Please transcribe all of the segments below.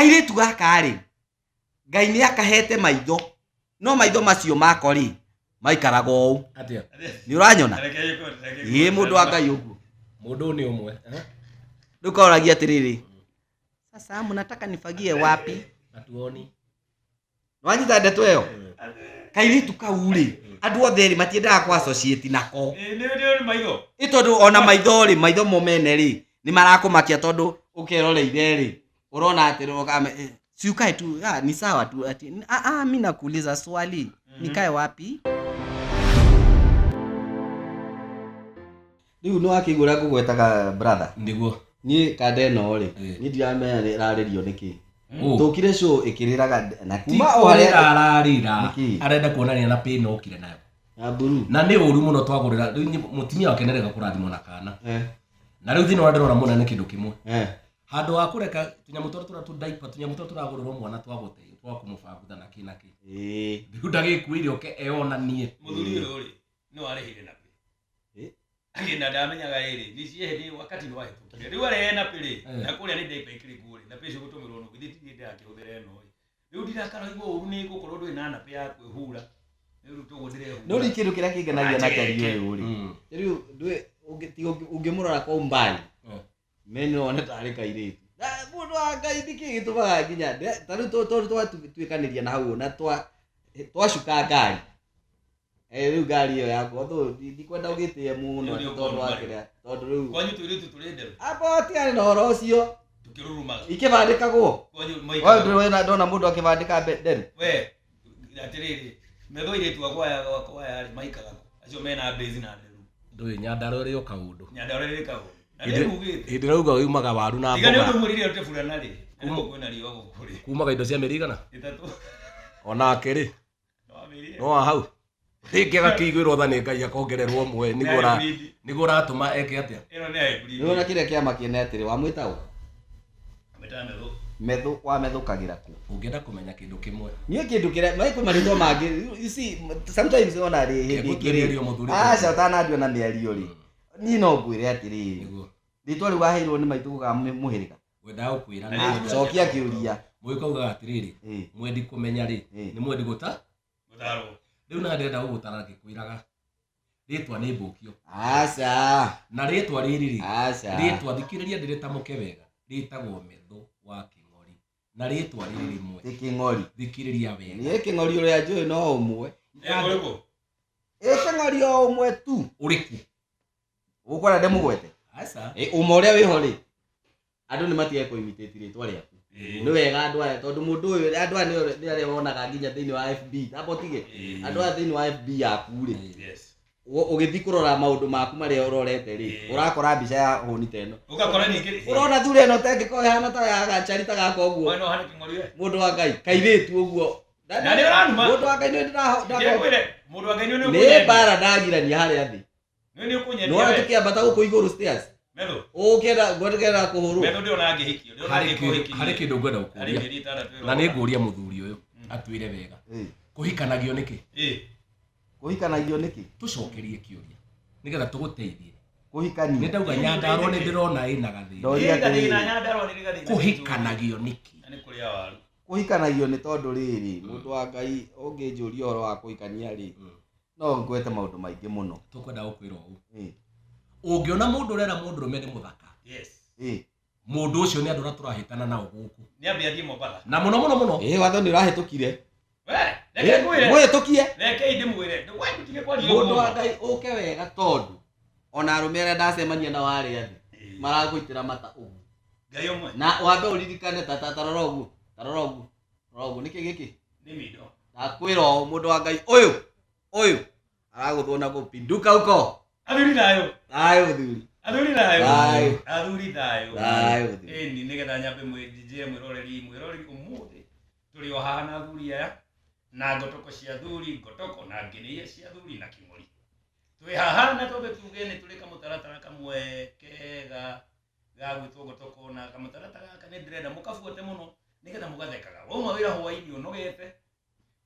kairitu gaka ri Ngai ni akahete maitho no maitho macio mako ri maikaraga ou atia ni uranyona mundu wa Ngai uguo mundu ni umwe ndukoragia atiriri sasa mnataka nifagie wapi atuoni wanyita ndeto iyo kairitu kau ri andu othe ri matiendaga kwa associate nako ni maitho itondu ona maitho ri maitho momene ri ni marakumakia tondu ukeroreire ri urona atiroga siukae tu ni sawa tu ati mimi nakuuliza swali nikae wapi riu no akigura kugwetaga brother ndiguo ni kadeno ri ni ndiamenya ni raririo niki tukire show ikiriraga na kuma o haria ararira arenda kuonania na pin okire nayo aburu na ni uru muno twagurira mutimia wake nerega kurathimwo na kana na riu thino ndirona muna ni kindu kimwe handu wa kureka tunyamu tu diaper tunyamu turagururwo mwana twagute twakumubangutha na kinaki riu ndagikuire oke eonanie muthuri uyu ri no arehire na pe agenda ndamenyaga iri ni ciehe wakati ni wahitũkire riu arehe na pe na kuria ni diaper ikiri kure na pe cio gutumirwo no githiti ndi akihũthĩra eno riu ndirakara igwo uru ni gukorwo ndwi na pe ya kwihura riu tugũthire no ri kindu kiria kingenagia na kari uyu ri riu ungimurora kwa umbali meni one tari kairitu mundu wa Ngai ndiki gitumaga nginya tariu twikaniria na hau na twacuka ngari riu ngari iyo yakwa ndikwenda ugitie muno tondu wa kiria tondu riu kwanyu twiritu turi nderu aboti ari na horo ucio tukirurumaga ikibandikagwo kwanyu wewe ndona mundu akibandika nderu we atiriri metho iritu akwa ya maikaga acio mena base na nderu ndui nyandaro ri okaundu nyandaro ri kaundu hindi rauga umaga waru na mboga tigani umurire ute fulana ri kwina rio gukuri kumaga indo cia mirigana itatu ona akiri no hau ringi agakiguirwo tha ni Ngai akongererwo mwe niguo ratuma eke atia ino ni hybrid niona kiria kiama kienetiri wa mwitawo ametana metho wa methukagira ku ungienda kumenya kindu kimwe ni kindu kiria mai kumaritho mangi you see sometimes ona ri hindi kiri acha utanandio na miario ri ni no ngwire atiri ritwa ri wahirwo ni maitu guga muhirika wenda ukwira na cokia kiuria mwikauga atiriri mwendi kumenya ri ni mwendi gutaro riu na ndenda gugutara gikwiraga ritwa ni mbukio acha na ritwa riri ri acha ritwa thikiriria ndiritamuke wega ritagwo metho wa king'ori na ritwa riri rimwe ti king'ori thikiriria wega ni king'ori uria njui no umwe uriko king'ori o umwe tu uriku ukora ndemugwete acha umwe uria wiho ri andu ni matige ku imitate ritwa riaku ni wega andu aya tondu mundu uyu andu aya ni aria wonaga nginya thiini wa FB tabotige andu aya thiini wa FB yaku ri ugithi kurora maundu maku maria urorete ri urakora mbica ya huni teno ugakora ningi urona thuri eno tenge ko hana ta ya gachari ta gako uguo wano hani king'ori we mundu wa Ngai kairitu uguo na ni uranuma mundu wa Ngai ni ndakwire mundu wa Ngai ni ni bara ndagirania haria thi ni ukunyenia no tukiambata guku iguru stairs metho ukenda ngwendekera kuhuru metho ndio na ngihikio ndio na ngihikio hari kindu ngwenda gukuria na ni nguria muthuri uyu atwire wega kuhikanagio niki kuhikanagio niki tucokerie kiuria nigetha tuguteithie kuhikania ni ndauga Nyandarua ni ndirona ina gathi ndoria gathi na Nyandarua ni gathi kuhikanagio niki ni kuria waru kuhikanagio ni tondu riri mundu wa Ngai unginjuria horo wa kuhikania ri no ngwete maundu maingi muno tukwenda gukwira uu ungiona mundu urera mundu rume ni muthaka mundu ucio ni andu turahitana nao guku ni ambia thie Mombasa na muno watho ni urahitukire reke ngwire mwitukie reke indimwire ndugwa ndutige kwa rio mundu wa Ngai uke wega tondu ona arume aria ndacemania na wari athi maragwitira mata ugu Ngai omwe na wambe uririkane tarora uguo niki giki ni mido ndakwira mundu wa Ngai uyu araguthwo na gupinduka uko athuri nayo muthuri athuri nayo ayo ni nigetha nyambe mwinjire mwiroreri umuthi turi o haha na athuri aya na ngotoko cia athuri ngotoko na nginia cia athuri na king'ori twi haha na tobe tuge ni turi kamutaratara kamwe kega gagwitwo ngotoko na kamutaratara kane ndirenda mukabuote muno nigetha mugathekaga wauma wira hwaini unogete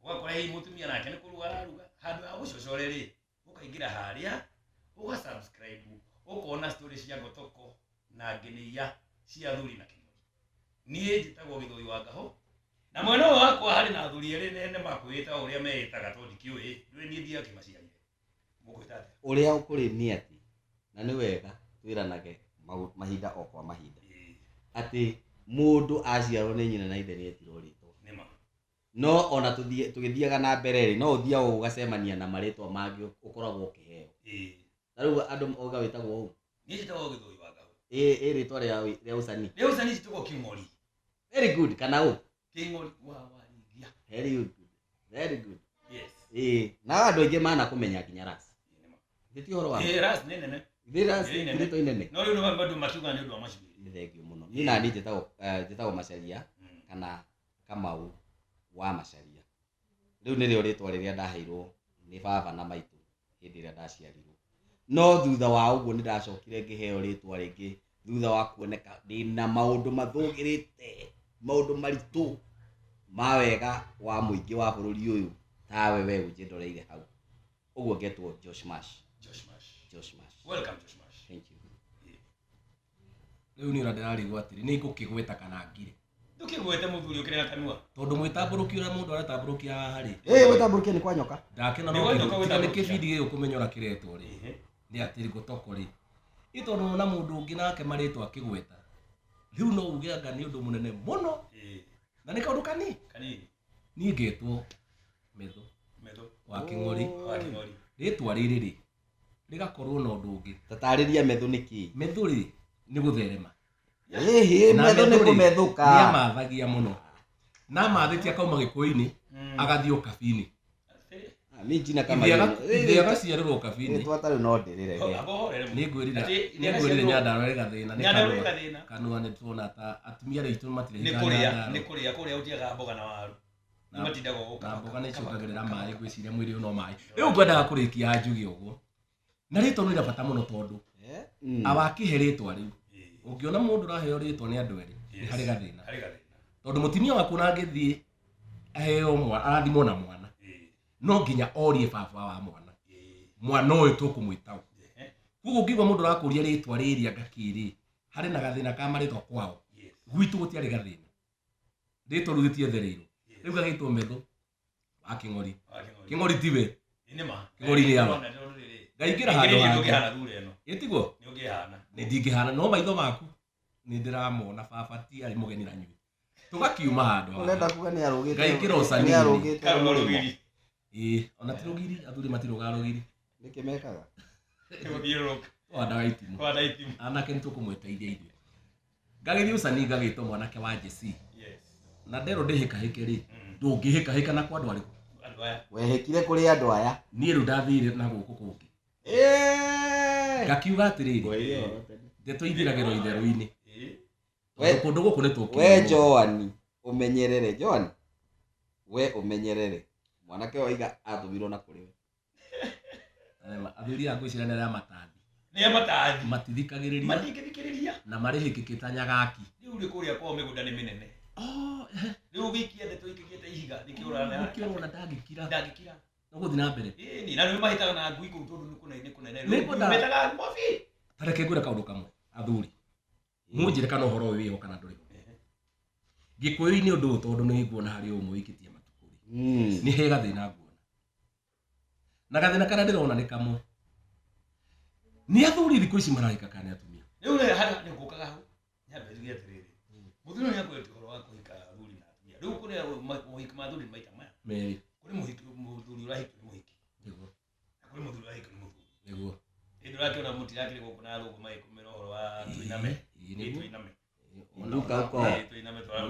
ugakora hii mutumia nake ni kuruga araruga handu ha gucocoreri ukaingira haria ugasubscribe ukona story cia ngotoko na nginia cia athuri na king'ori niĩ njĩtagwo Gĩthũi wa Ngahũ na mwena ũyũ wakwa harĩ na athuri erĩ nene makwĩta ũrĩa meĩtaga tondũ ndikĩũĩ ndũĩ niĩ ndia kĩmaciarire mũkwĩta atĩa ũrĩa ũkũrĩ nĩ atĩ na nĩ wega twĩranage mahinda o kwa mahinda atĩ mũndũ aciarwo nĩ nyina na ithe nĩ etirwo rĩtwa no ona tũgĩthiaga na mbere no ũthiaga ũgacemania na marĩtwa mangĩ ũkoragwo ũkĩheo na rĩu andũ oiga wĩtagwo ũũ niĩ njĩtagwo Gĩthũi wa Ngahũ rĩtwa rĩa ũcani njĩtagwo Kĩng'ori very good kana ũũ Kĩng'ori wa India very good yes na andũ aingĩ mana kũmenya nginya ras ti ũhoro wa ras nĩ nene rĩtwa inene no rĩu nĩ andũ makiuga nĩ ũndũ wa macuĩ nĩ thengio mũno niĩ nani njĩtagwo Macharia kana Kamau wa Macharia rĩu nĩrĩo rĩtwa rĩrĩa ndaheirwo nĩ baba na maitũ hĩndĩ ĩrĩa ndaciarirwo no thutha wa ũguo nĩ ndacokire ngĩheo rĩtwa rĩngĩ thutha wa kuoneka ndĩna maũndũ mathũgĩrĩte maũndũ maritũ ma wega wa mũingĩ wa bũrũri ũyũ tawe we ũnjĩndoreire hau ũguo ngetwo Josh Mash welcome Josh Mash thank you rĩu nĩ ũrandĩrarigwo atĩrĩ nĩ ngũkĩgweta kana ngire ndũkĩgwete mũthuri ũkĩrĩ na kanua tondũ mwĩtambũrũkia ũrĩa mũndũ aretambũrũkia haha rĩ gwĩtambũrũkia nĩ kwa nyoka ndakena no nĩ kĩbindi gĩgĩ ũkũmenya ũrĩa kĩretwo rĩ nĩ atĩ ngũtoko rĩ nĩ tondũ na mũndũ ũngĩ nake marĩtwa akĩgweta rĩu no uge anga nĩ ũndũ mũnene mũno na nĩ kaũndũ kanini niĩ ngetwo Metho wa Kĩng'ori rĩtwa rĩrĩ rĩ rĩgakorwo na ũndũ ũngĩ tatarĩria Metho nĩ kĩĩ Metho rĩ nĩ gũtherema Metho nĩ kũmethũka nĩ amathagia mũno na amathĩtie akauma Gĩkũyũ-inĩ agathiĩ ũkabi-inĩ Mijina kama ithe agaciarĩrwo ũkabi-inĩ twatarĩ no ndĩrĩre nĩ ngwĩrire Nyandarũa ĩgathĩna nĩ kanua nĩ tuona ta atumia aitũ matirĩ nĩ kũrĩa ũthiaga mboga na waru nĩ matindaga na mboga nĩ icũngagĩrĩra maĩ gwĩciria mwĩrĩ ũyũ no maĩ rĩu ngwendaga kũrĩkia njuge ũguo na rĩtwa nĩ rĩa bata mũno tondũ awakĩhe rĩtwa rĩu ũngĩona mũndũ ũraheo rĩtwa nĩ andũ erĩ nĩ harĩ gathĩna tondũ mũtumia waku na angĩthiĩ aheo arathimwo na mwana no nginya orie baba wa mwana ũyũ tũkũmwĩta koguo ngĩigua mũndũ arakũria rĩtwa rĩrĩ ngakĩrĩ harĩ na gathĩna ka marĩtwa kwao gwitũ gũtiarĩ gathĩna rĩtwa rĩu rĩtiethereirwo rĩu gagĩtwo Metho wa Kĩng'ori Kĩng'ori tiwe Kĩng'ori nĩ ama ngaingĩra handũ hangĩ ĩtiguo nĩ ndingĩhana no maitho maku nĩ ndĩramona baba ti arĩ mũgeni na nyuĩ tũgakiuma handũ ũrenda kuga nĩ arũgĩte ngaingĩra ũcani karũgiri ona ti rũgiri athuri matirugaga rũgiri nĩkĩ mekaga wandaga itimũ anake nĩ tũkũmweteithia ithuĩ ngagĩthiĩ ũcani ngagĩtwo mwanake wa Jesi na nderwo ndĩhĩkahĩke rĩ ndũngĩhĩkahĩka na kwa andũ arĩkũ wehĩkire kũrĩ andũ aya niĩ rĩu ndathire na gũkũ kũngĩ ngakiuga atĩrĩrĩ ndeto ithiragĩrwo itherũ-inĩ kũndũ gũkũ nĩ tũkĩ we Joani ũmenyerere Joani we ũmenyerere mwanake oiga athumirwo na kũrĩ we athuri a ngwĩciria nĩ arĩa matathi matithikagĩrĩria matingĩthikĩrĩria na marĩhĩkĩkĩta nyagaki rĩu rĩ kũrĩa kwao mĩgũnda nĩ mĩnene rĩu gĩikia ndeto ikĩgĩte ihiga nĩkĩũrona ndangĩkira no gũthiĩ na mbere ĩni na nĩ mahĩtaga na ngui kũu tondũ nĩ kũnene metaga mobi tareke ngwĩre kaũndũ kamwe athuri mũnjĩre kana ũhoro ũyũ wĩho kana ndũrĩ Gĩkũyũ-inĩ ũndũ ũyũ tondũ nĩ nguona harĩ ũmwe wĩkĩtie matukũ nĩ he gathĩna nguona na gathĩna kana ndĩrona nĩ kamwe nĩ athuri thikũ ici marahika kana atumia rĩu nĩ ngũkaga hau nyambe njuge atĩrĩrĩ mũthuri nĩ akwĩrĩte ũhoro wa kũhika athuri na atumia rĩu kũrĩa mũhiki ma athuri maita maya kũrĩ mũthuri ũrahikio nĩ mũhiki na kũrĩ mũthuri ũrahikio nĩ mũthuri nĩguo ĩndĩ ũrakĩona mũtirakĩrĩ gũkũ na athũngũ magĩkũmĩra ũhoro wa tuiname tuiname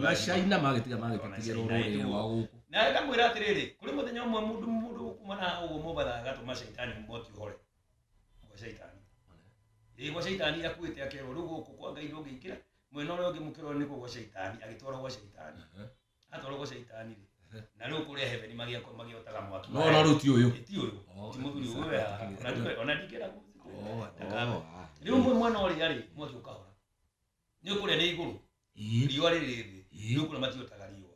na China magĩtiga magĩtiga rũrĩrĩ rwao gũkũ na ngamwĩra atĩrĩrĩ kũrĩ mũthenya ũmwe mũndũ kuma na ũguo Mombatha agatũma caitani mwaki ũhore gwa caitani gwa caitani akuĩte akerwo rĩu gũkũ kwa Ngai ndũngĩingĩra mwena ũrĩa ũngĩ mũkĩrwo nĩkuo gwa caitani agĩtwarwo gwa caitani atwarwo gwa caitani rĩ na rĩu kũrĩa heaven magĩotaga mwaki no rĩu ti ũyũ ti mũthuri ũyũ ona ndingĩra rĩu mwana ũrĩa rĩ mwaki ũkahora nĩ ũkũrĩa nĩ igũrũ riũa rĩrĩ thĩ nĩ ũkũrĩa matiotaga riũa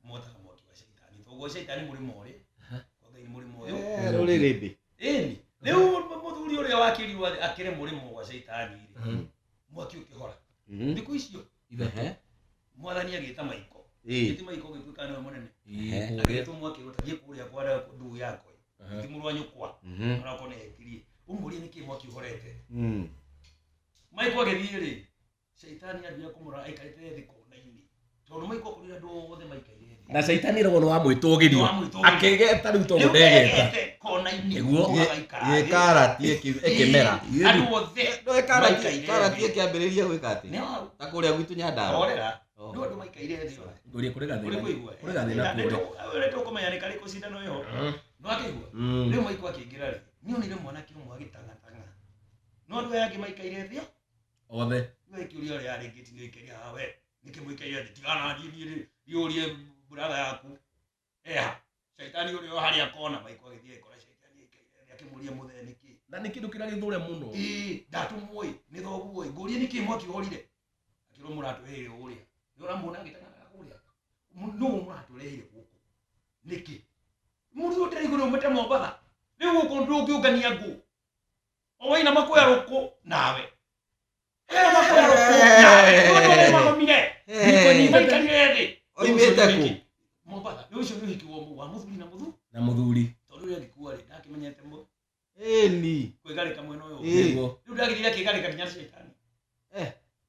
motaga mwaki wa caitani toguo caitani mũrĩmo ũrĩ kwa Ngai mũrĩmo ũyũ rũrĩrĩ thĩ ĩni rĩu mũthuri ũrĩa wakĩrirwo akĩrĩ mũrĩmo wa caitani rĩ mwaki ũkĩhora thikũ icio mwathani agita maiko giti maiko gituika no munene agitumwa kigotagie kuria kwara ndu yako timurwa nyukwa na kone ekirie umuri ni kimwa kihorete maiko agithie ri shaitani ambia kumura aikarite thiko naini tondu maiko kurira ndu wothe maikaire na shaitani rogo no amwitugirio akigeta riu to ndegeta kona-ini karati ikimera andu othe no karati ikiambiriria gwika ati ta kuria gwitu Nyandarua no andu maikaire thi nguria kurega thina ure to kumenya ni kari kucindano yo no akigwa riu maiko akingira ri ni onire mwana kirumu agitanga no andu yake maikaire thi othe we kiuria ri ari ngiti ni ikiria hawe nikimwikaire thi tigana ndiri riurie brother yaku shaitani uri hari akona maiko agithie kora shaitani akimuria muthe niki na ni kindu kira githore muno ndatumui ni thoguo ngurie niki mwaki horire akirumura atuheire uria ni uramuna agitanga kuria no muratureire guku niki mundu utari iguru mete Mombatha ni guku ndungiungania ngu owaina makoya ruku nawe makoya ruku nawe no magomire niko ni maikarire thi oimete ku Mombatha ni ucio ni hiki wa muthuri na muthuri tondu ri ngikuwa ri ndakimenyete mo ni kwigarika mwena uyu riu ndagirira kigarika kinya shaitani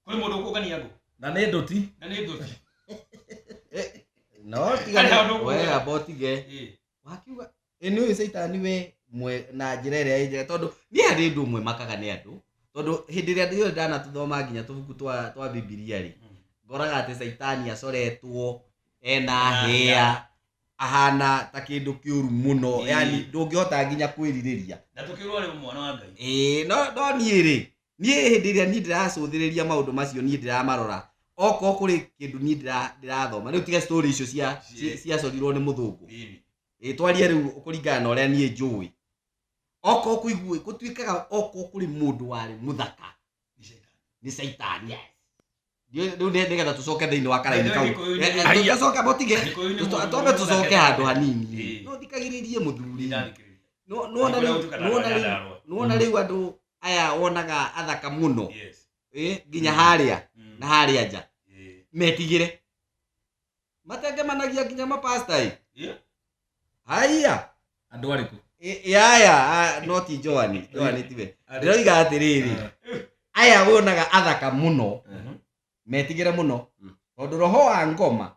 kuri mundu ukugania ngu na ni nduti no tigana we abotige wakiuga ni uyu shaitani we mwe na njira iria ije tondu ni ari ndu mwe makaga ni andu tondu hindi ria ndio ndana tuthoma nginya tubuku twa Biblia ri ngoraga ati shaitani acoretwo ena hea ahana ta kindu kiuru muno yani ndungihota nginya kwiririria na tukirwo ri mwana wa Ngai no nie hindi ria ni ndiracuthiriria maundu macio ni ndiramarora oko kuri kindu ni ndirathoma riu tiga story icio cia corirwo ni muthungu twarie riu kuringana na uria nie njui oko kuigwe gutwikaga oko kuri mundu wari muthaka ni shaitani riu nigetha tucoke thiini wa karaini kau tucoka botige twambe tucoke handu hanini no thikagiririe muthuri nuona riu andu aya wonaga athaka muno nginya haria na haria nja metigire mategemanagia nginya mapasta haya andu ariku yaya not Joani tiwe ndiroiga atiriri aya wonaga athaka muno metigire muno tondu roho wa ngoma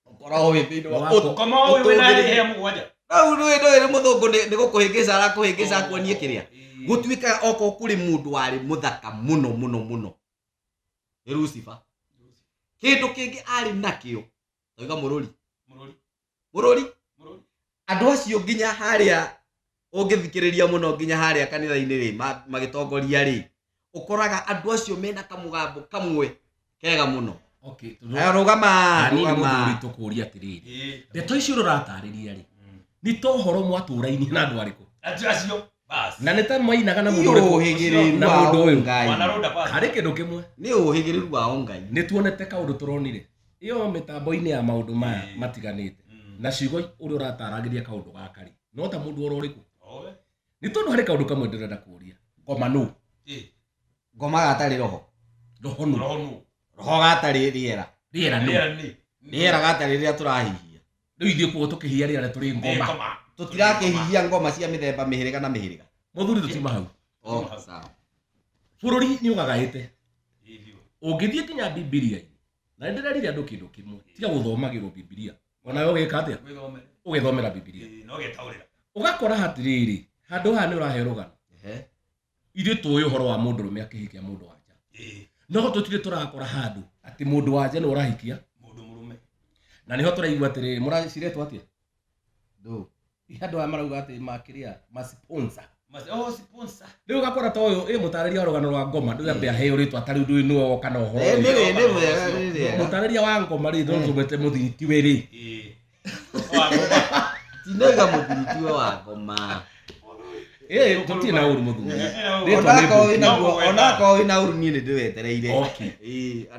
ukora wi thiini wa ngoma uyu wina he mugwanja au ri muthungu ni gukuhingica arakuhingica kuonie kiria gutwika oko kuri mundu wari muthaka muno ni Lucifer kindu kingi ari nakio toiga mururi andu acio nginya haria ungithikiriria muno nginya haria kanitha-ini ri magitongoria ri ukoraga andu acio mena kamugambo kamwe kega muno rugama ni muthuri tukuria atiriri ndeto icio ruratariria ri ni tohoro mwaturaini na andu ariku acio bas na neta mainaga na mundu uriku uhigiriru na mundu uyu hari kindu kimwe ni uhigiriru wa Ngai ni tuonete kaundu turonire iyo mitambo-ini ya maundu maya matiganite na ciugo uri urataragiria kaundu gakari no ta mundu uroriku ni tondu hari kaundu kamwe ndirenda kuria ngoma nu ngoma gatari roho roho gatari riera gatari ria turahihia riu ithie kuo tukihia riera turi ngoma tutirakihihia ngoma cia mithemba mihiriga na mihiriga muthuri tutima hau sawa bururi ni ugagaite ungithie kinya Biblia na ndirarire andu kindu kimwe tiga guthomagirwo Biblia ona yo gika atia ugithomera Biblia no getaurira ugakora hatiriri handu ha ni urahe rugano ithu tuwi uhoro wa mundu rume akihikia mundu wanja no tutire turakora handu ati mundu wanja ni urahikia mundu murume na niho turaigua atiriri muraciretwo atia handu ha marauga ati makiria sponsor sponsor riu gakora to uyu mutariria rugano rwa ngoma ndu ambe aheo ritwa atari ndu ni woka no horo mutariria wa ngoma ri ndo tumete muthiti we ri tinoiga muthiti wa ngoma tutina uru muthuri onako wina uru ni ndiwetereire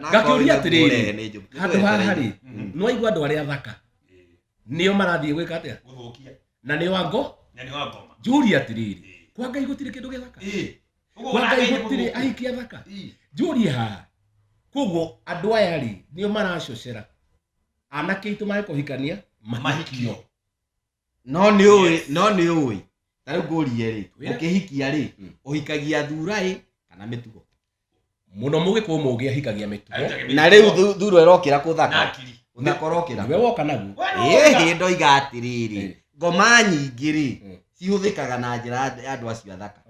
ngakiuria atiriri handu haha ri no aigua andu aria thaka nio marathie gwika atia guthukia na ni wango juria atiriri kwa Ngai gutire kindu githaka kwa Ngai gutire ahikia thaka juria ha Koguo andu aya ri nio maracocera anake itu mare kuhikania mahikio no ni ui tariu ngurie ri ukihikia ri uhikagia thurai kana mitugo muno mugikuo mugi ahikagia mitugo na riu thuro erokira kuthaka unakorokira we woka naguo ndoiga atiriri ngoma nyingi ri cihuthikaga na njira ya andu acio athaka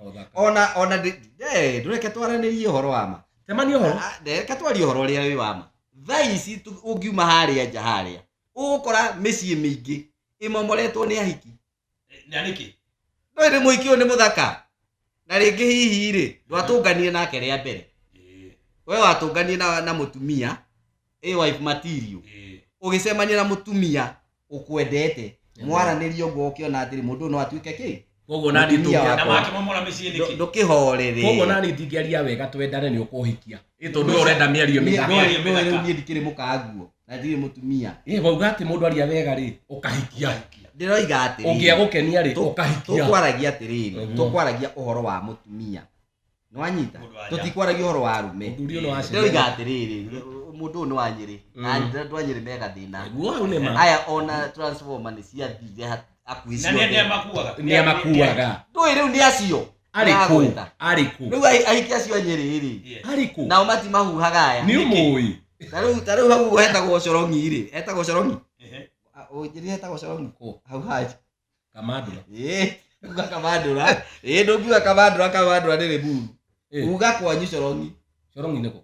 ona ndureke twaranirie uhoro wa ma temani uhoro reke twarie uhoro uria wi wa ma thaici ungiuma haria nja haria ugukora micii mingi imomoretwo ni ahiki na niki ndoi muhiki ni muthaka na ringi hihi ri ndwatunganie nake ria mbere we watunganie na mutumia wife material ugicemania na mutumia ukwendete mwaranirio ngo ukiona atiri mundu no atuike ki koguo nani tungia na makimomora micii niki ndukihorere koguo nani ndingiaria wega twendane ni ukuhikia ito ndu urenda miario mithaka no ni ndikire mukaguo na ndiri mutumia bauga ati mundu aria wega ri ukahikia ndiroiga atiri ungia gukenia ri ukahikia tukwaragia atiriri tukwaragia uhoro wa mutumia no anyita tutikwaragia uhoro wa arume ndiroiga atiriri mundu no anyiri na ndwanyiri mega thina aya ona transformer ni cia thire akuicio ni amakuaga ndoi riu ni acio ariku riu ahiki acio anyiri ri ariku nao mati mahuhaga aya ni umui taru hau hetagwo corongi ri hetagwo corongi ujiri hetagwo corongi hau haji kamandura uga kamandura ndungiuga kamandura ndiri buru uga kwanyu corongi niko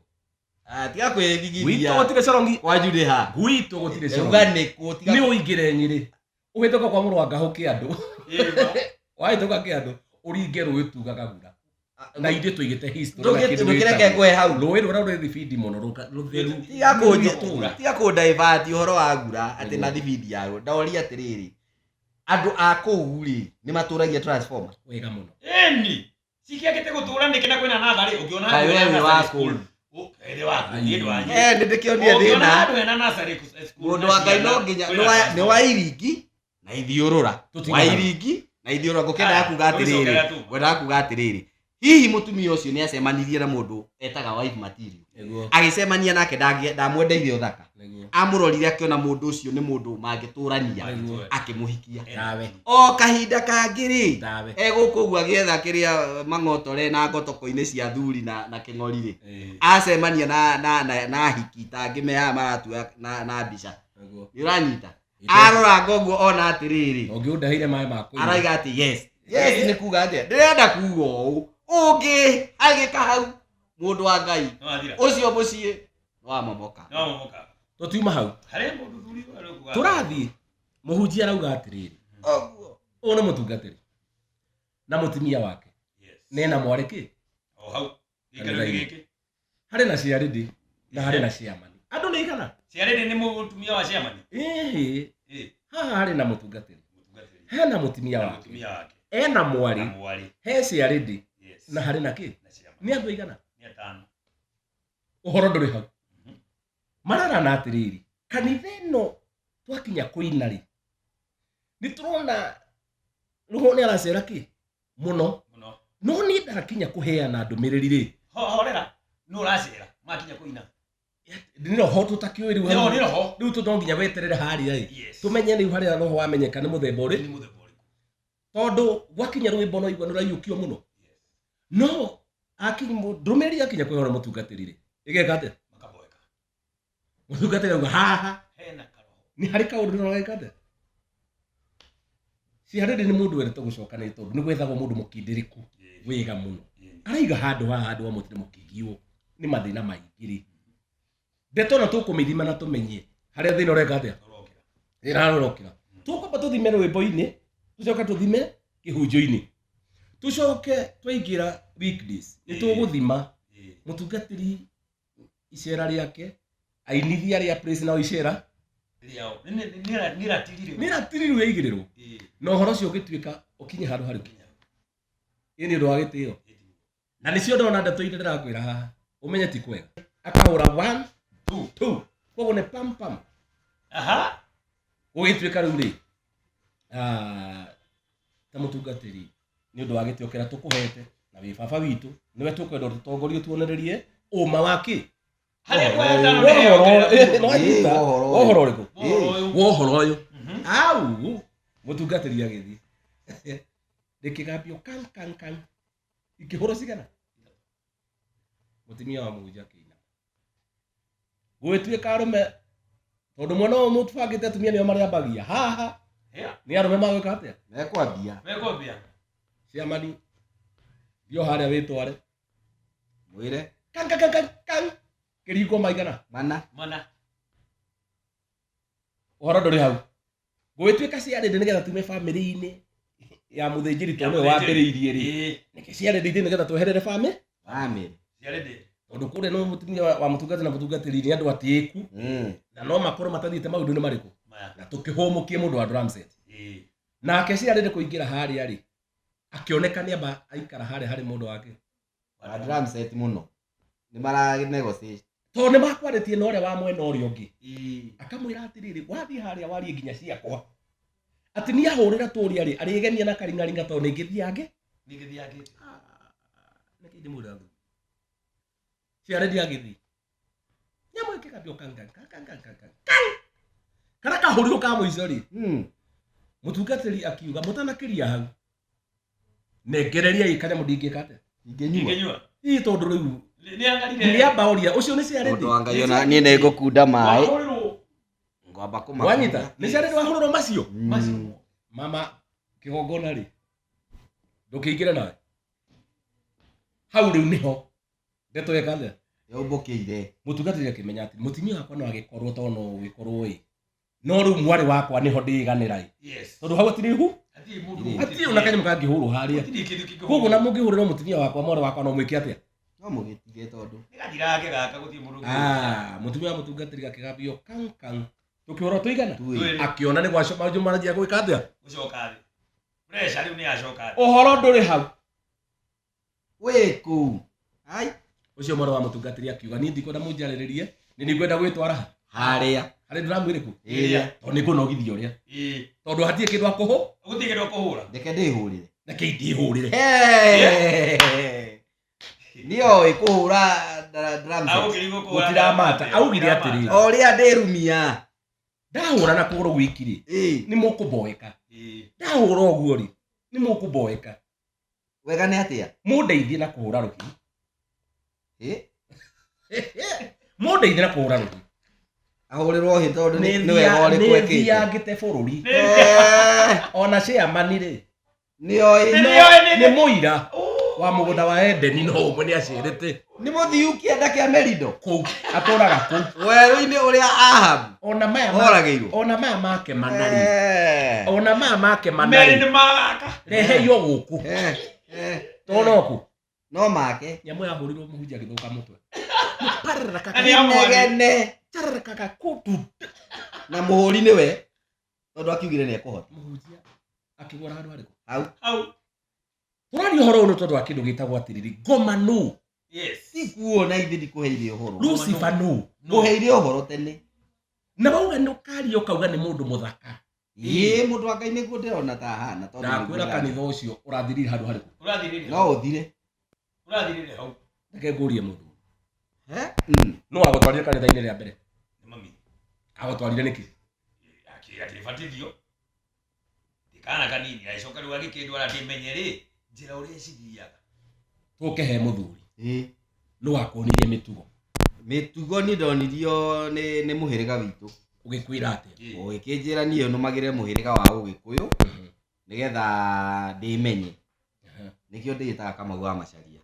tiga kwithigithia wito gutire corongi kwanyu ri ha gwito gutire corongi uga niko tiga ni uingire nyiri uhitoka kwa muru wanga huki andu waitoka ki andu uringe ruwi tuga kagura na inde tuigite history na kindu ndukireke ngwe hau ruwi rura uri thibidi muno rutheru tiga ku divert uhoro wa gura ati na thibidi yaro ndaoria atiriri andu a kuu ri ni maturagia transformer wega muno eni sikiagite gutura nikina kwina nathari ukiona kai wewe wako ere wako ni ndwanye ndikiondia thina andu ena nathari school mundu wa ngai no nginya ni wa iringi na ithiurura wa iringi na ithiurura ngukenda kuga atiriri wenda kuga atiriri hihi mutumia ucio ni acemanirie na mundu etaga wife material agicemania nake ndamwendeirie uthaka amurorire akiona mundu ucio ni mundu mangiturania akimuhikia o kahinda kangiri egukugua agietha kiria mang'otore na ngotoko-ini cia thuri na king'ori ri acemania na hiki tangimeha maratua na mbica uranyita arora ngoguo ona atiriri ungiundahire mai maku araiga ati yes ni kuga atia ndirenda kuga uu ungi agika hau mundu wa ngai ucio mucii no amomoka tutiuma hau hare mundu thuri arikuga turathi muhunjia arauga atiriri oguo una mutungatiri na mutumia wake nena mwariki hau ikara giki hari na ciaridi na hari na ciamani andu ni igana ciaridi ni mutumia wa ciamani haha hari na mutungatiri hena mutumia wake ena mwari he ciaridi na hari na ki ni andu igana ni atano uhoro nduri hau marara na atiriri kanitha ino twakinya kuina ri ni turona ruho ni aracera ki muno no ni ndarakinya kuheana ndumiriri ri horera no uracera makinya kuina ni roho tutakiwe riu ni roho riu tutonginya weterere haria ri tumenye riu haria roho wamenyeka ni muthemba uri tondu gwakinya rwimbo no igwa nurayukio muno no akinya ndumiri akinya kwihora mutungatiri ri igeka ate makaboeka mutungatiri ngo haha hena karoho ni hari kaundu no igeka ate si hari ni mundu were tugucokana tondu ni gwethagwo mundu mukindiriku wega muno araiga handu wa mutire mukigio ni mathina maingiri ndetona tukumithima na tumenye haria thina ureka atia irarorokira tukwamba tuthime rwimbo-ini tucoka tuthime kihunjo-ini tucoke twaingira weekdays ni tuguthima mutungatiri icera riake ainithia ria praise na icera riao ni ratiriru yaigirirwo na uhoro ucio ugituika ukinye handu hari kinya ini ndo agitio na nicio ndona ndeto inde ndirakwira haha umenye ti kwega akahura 1 2 koguo ne pam pam aha ugituika riu ri ta mutungatiri ni undu wa gitio kira tukuhete na wi baba witu niwe tukwenda tutongorie tuonererie uma waki wohoro riku wohoro uyu au mutungatiri agithi ndikigambio kan ikihoro cigana mutimia wa muja kina gwituika arume tondu mwana wa mutu bangite atumia nio mariambagia haha ni arume magwika atia mekwambia ciamani thio haria witware mwire kan kiriko maigana mana uhoro nduri hau gwituika ciarinde nigetha tume family-ini ya muthinjiri tondu wambiriirie ri niki ciarinde nigetha tweherere family ciarinde tondu kuria no mutumia wa mutungati na mutungatiri ni andu atiiku na no makorwo matathiite maundu-ini mariku na tukihumukie mundu wa Drumset nake ciarinde kuingira haria ri akioneka ni amba aikara haria hari mundu wake wa Drumset muno ni mara negotiate to ni makwaritie na uria wa mwena uria ungi akamwira atiriri wathie haria warie nginya ciakwa ati ni ahurira turia ri arigenia na karingaringa to ningithiange nikindi murangu ciare ndiagithi nyamu ikikambio kan kana kahuriro ka muico ri mutungatiri akiuga mutanakiria hau negereria ikanya mudingikate ingenyua ii tondu riu ni angarire ni ambauria ucio ni ciare ndo angayona ni ne ngukunda mai ngwamba kuma wanyita ni ciare ndwahuriro macio mama kigongona ri ndukiingira nawe hau riu niho ndeto yekande yaumbukire mutungatiri akimenya ati mutimia wakwa no agikorwo to no gikorwo no riu mwari wakwa niho ndiganirai tondu hau atiri hu ati una kanya mukangihuru haria koguo na mungihurira mutimia wakwa mwari wakwa no mwike atia no mugitige tondu nigathirage gaka guthie mundu mutumia wa mutungatiri gakigambio kan tukihoro tuigana akiona ni gwaco maundu marajia gwika atia gucoka thi pressure riu ni acoka uhoro nduri hau wiku ai ucio mwari wa mutungatiri akiuga ni ndikwenda munjariririe ni ningwenda gwitwara haria hari ndiramwiriku to ni kunogithia uria tondu hatie kindu akuhu gutie kindu akuhura ndeke ndihurire ndeke ndihurire nio ikuhura Drumset gutiramata augire atiriri oria ndirumia ndahura na kuguru gwikiri ni mukuboeka ndahura uguo ri ni mukuboeka wega ni atia mundeithie na kuhura ruki mundeithie na kuhura ruki ahurirwo hi tondu ni wega uri kwekite ni thiangite bururi ona chairman ri ni muira wa mugunda wa Edeni no umwe ni acirite ni muthiu kienda kia Merindo ku aturaga ku weru-ini uria Ahab ona maya orageirwo ona maya make manari ona maya make manari meri ni magaka rehe yo guku tonoku no make nyamu yahurirwo muhunjia githuka mutwe parra kakagene tarra kakakutu na muhuri niwe tondu akiugire ni ekuhota muhunjia akigora handu hariku au turani uhoro uno tondu akindu gitagwo atiriri ngoma nu ikuona ithi ndikuheire uhoro Lucifer nu nguheire uhoro tene na bauga nukari ukauga ni mundu muthaka mundu wa Ngai niguo ndirona ta hana tondu ndakwira kanitha ucio urathirire handu hariku no uthire hau ndeke ngurie mundu no agutwarire kanitha-ini ria mbere ni mami agutwarire niki akiribatithio ndikana kanini aicoka riu agikindu aratimenye ri njira uria cithiaga tuke he muthuri no akonirie mitugo ni ndonirio ni muhiriga witu ugikwira ati ugikinjira niyo numagire muhiriga wa Ugikuyu nigetha ndimenye nikio ndiyitaga Kamau wa Macharia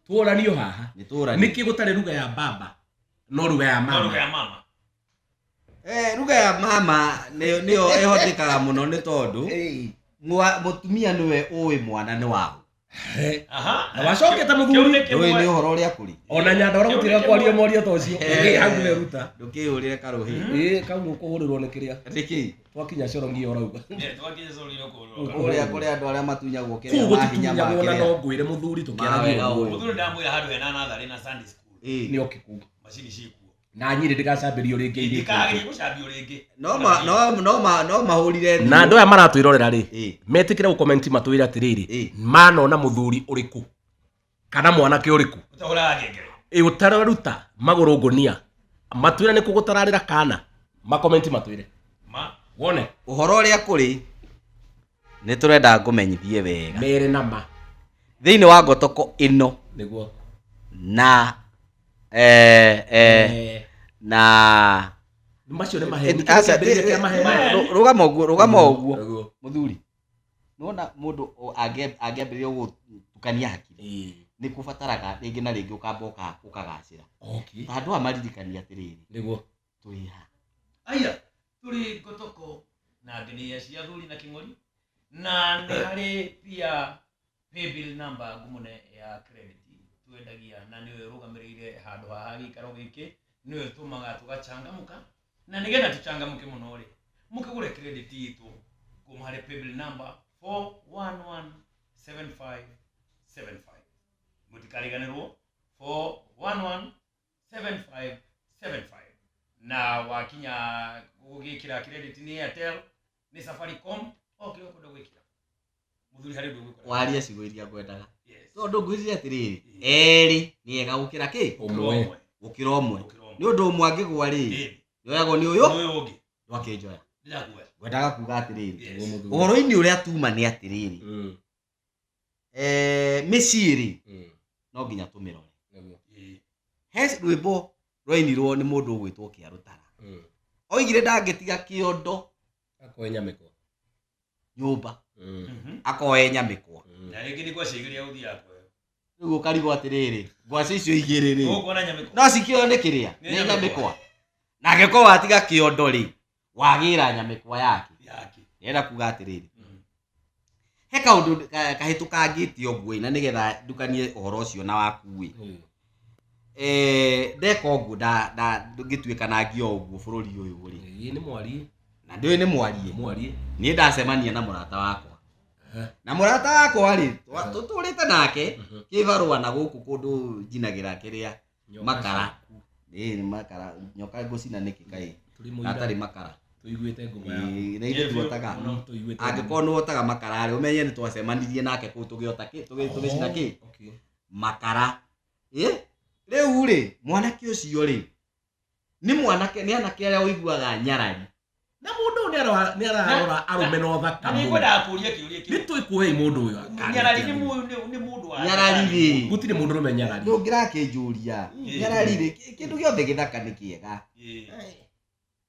tuoranio haha niturani niki gutari ruga ya baba no ruga ya mama ruga ya mama niyo ihotekaga muno ni tondu mutumia niwe uwi mwana ni wao na wacokete muthuri uyu ni uhoro uria kuri ona nyanda ora gutira kwaria morio ta ucio hau ni ruta ndukihurire karuhi kau nukuhurirwo ni kiria riki twakinya corongi orauga twakinya corongi no kuhurwo kuria andu aria matunyagwo kiria mahinya make na no ngwire muthuri tukiaragia muthuri ndamwira handu hena nathari na Sunday school ni okiku macini cikuo na nyiri ndikacambirio ringi iri ndikagiri gucambio ringi no mahurire na andu aya maratwirorera ri metikire gukomenti matwire atiriri manona muthuri uriku kana mwanake uriku utahura ngengere utararuta maguru ngunia matwire ni kugutararira kana ma comment matwire wone uhoro ria kuri ni turenda ngumenyithie wega mere nama thiini wa ngotoko ino niguo na na macio ni maheni rugama uguo muthuri nona mundu angiambiriria gutukania hakiri ni kubataraga ringi na ringi ukamba ukagacira andu amaririkania atiriri niguo turiha aya turi ngotoko na ngenia cia thuri na king'ori na ni hari pia paybill number ngumune ya credit twendagia na niwe rugamirire handu haha gikaro giki niwe tumaga tugachangamuka na nigetha tuchangamuke muno ri mukigure credit itu kuma hari paybill number 4117575 mutikariganirwo 4117575 na wakinya gugikira credit ni Airtel ni Safaricom okiro kondo gwikira muthuri hari ndu gwikira waria cigo iria ngwendaga so ndo ngwiciria atiriri eri ni ega gukira ki umwe gukira umwe ni undu umwe angigwa ri yoyago ni uyu ungi wakinjoya ndakuoya ngwendaga kuga atiriri uhoro-ini uria tuma ni atiriri miciri no nginya tumirore he rwimbo rwainirwo ni mundu ugwitwo Kiarutara oigire ndangitiga kiondo akoe nyamikwa nyumba akoe nyamikwa na ringi ni gwacigiria uthi yako riu ukarigo atiriri ngwaci icio igiri ri ukona nyamikwa no cikio ni kiria ni nyamikwa na angeko watiga kiondo ri wagira nyamikwa yake yenda kuga atiriri he kaundu kahitukangitie ogwe na nigetha ndukanie uhoro ucio na wakui ndeka ũguo ngĩtuĩka na ngio ũguo bũrũri ũyũ rĩ ni mwari na ndĩũĩ nĩ mwarie niĩ ndacemania na mũrata wakwa na mũrata wakwa rĩ tũtũrĩte nake kĩbarũa na gũkũ kũndũ njinagĩra kĩrĩa makara nĩ makara nyoka ngũcina nĩkĩ kaĩ atarĩ makara tuiguĩte ngoma ya nĩ ithuĩ tuotaga angĩkorwo nĩ wotaga makara rĩ ũmenye nĩ twacemanirie nake kũu tũgĩcina kĩ makara riu ri mwanake ucio ri ni mwanake ni anake aria uiguaga nyarari na mundu ni ararora arume no thaka ni kwenda kuria kiuria ni tuikuhe mundu uyu nyarari ni mundu wa nyarari ri gutire mundu rume nyarari ndungirakinjuria nyarari ri kindu giothe githaka ni kiega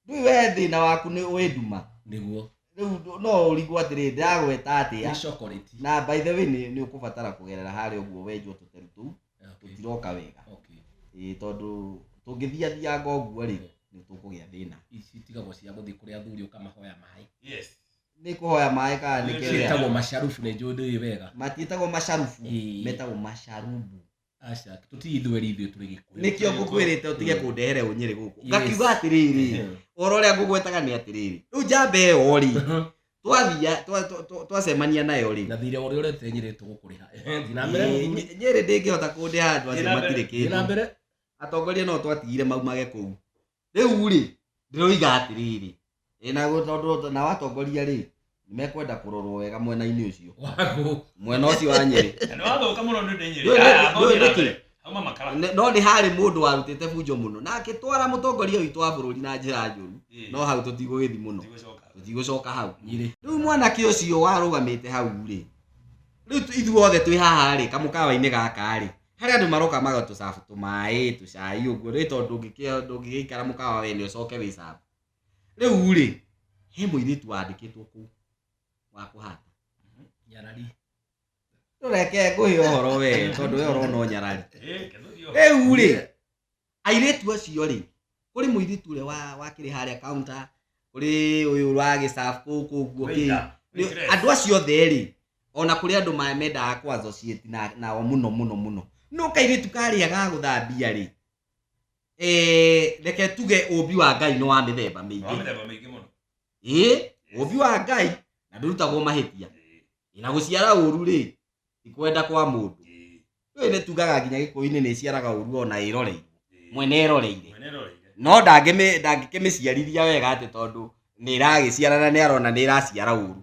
ndui we thina waku ni wenduma niguo riu no urigwo atiri ndagweta atia chocolate na by the way ni ukubatara kugerera hari uguo wenjwo tuteru tu tutiroka wega tondu tungithia ngoguo ri ni tukugia thina ici tigagwo cia guthi kuria thuri ukamahoya mai ni kuhoya mai ka ni kile metagwo masharufu ni njũĩ wega matitagwo masharufu metagwo masharubu aca tutithweri ithuĩ tũrĩ Gĩkũyũ nikio ngũkwĩrĩte utige kundehere unyiri guku ngakiuga atiriri ũhoro ũrĩa ngũgwetaga nĩ atiriri rĩu njamba ĩyo ri twathia twacemania nayo ri na thire ũrĩa ũrete Nyĩrĩ tũgũkũrĩha thiĩ na mbere Nyĩrĩ ndĩngĩhota kũndĩha andũ acio matirĩ thiĩ na mbere atongoria no twatigire maumage kũu rĩu ri ndĩroiga atiriri tondu na watongoria ri nimekwenda kurorwo wega mwena-inĩ ũcio mwena ũcio wa Nyĩrĩ no wathoka mũno nĩ Nyĩrĩ hauma makara no nĩ harĩ mũndũ warutĩte bunjo mũno na akĩtwara mũtongoria witũ wa bũrũri na njĩra njũru no hau tũtigũgĩthi mũno tũtigũcoka hau rĩu mwanake ũcio warũgamĩte hau rĩ rĩu ithuĩ othe twĩ haha rĩ kamũkawa-inĩ gaka rĩ harĩ andũ maroka magatũcabu tũmaĩ tũcai ũguo rĩ tondũ ndũngĩgĩikara mũkawa wene ũcoke wĩcabu rĩu rĩ he mũirĩtu wandĩkĩtwo kũu wa kũhata nyarari reke ngũhe ũhoro we tondũ we ũrona nyarari rĩu rĩ airĩtu acio rĩ kũrĩ mũirĩtu ũrĩa wakĩrĩ harĩa kaunta kũrĩ ũyũ wa gĩcabu kũu ũguo andũ acio othe rĩ ona kũrĩ andũ mendaga kwa associate nao mũno no kairĩtu karĩa ga gũthambia rĩ reke tuge ũmbi wa Ngai nĩ wa mĩthemba mĩingĩ mũno ũmbi wa Ngai na ndũrutagwo mahĩtia na gũciara ũru rĩ ikwenda kwa mũndũ rĩu nĩ tugaga nginya Gĩkũyũ-inĩ nĩ ciaraga ũru ona ĩroreirwo mwene ĩroreire no ndangĩkĩmĩciarithia wega atĩ tondũ nĩ ĩragĩciarana nĩ arona nĩ ĩraciara ũru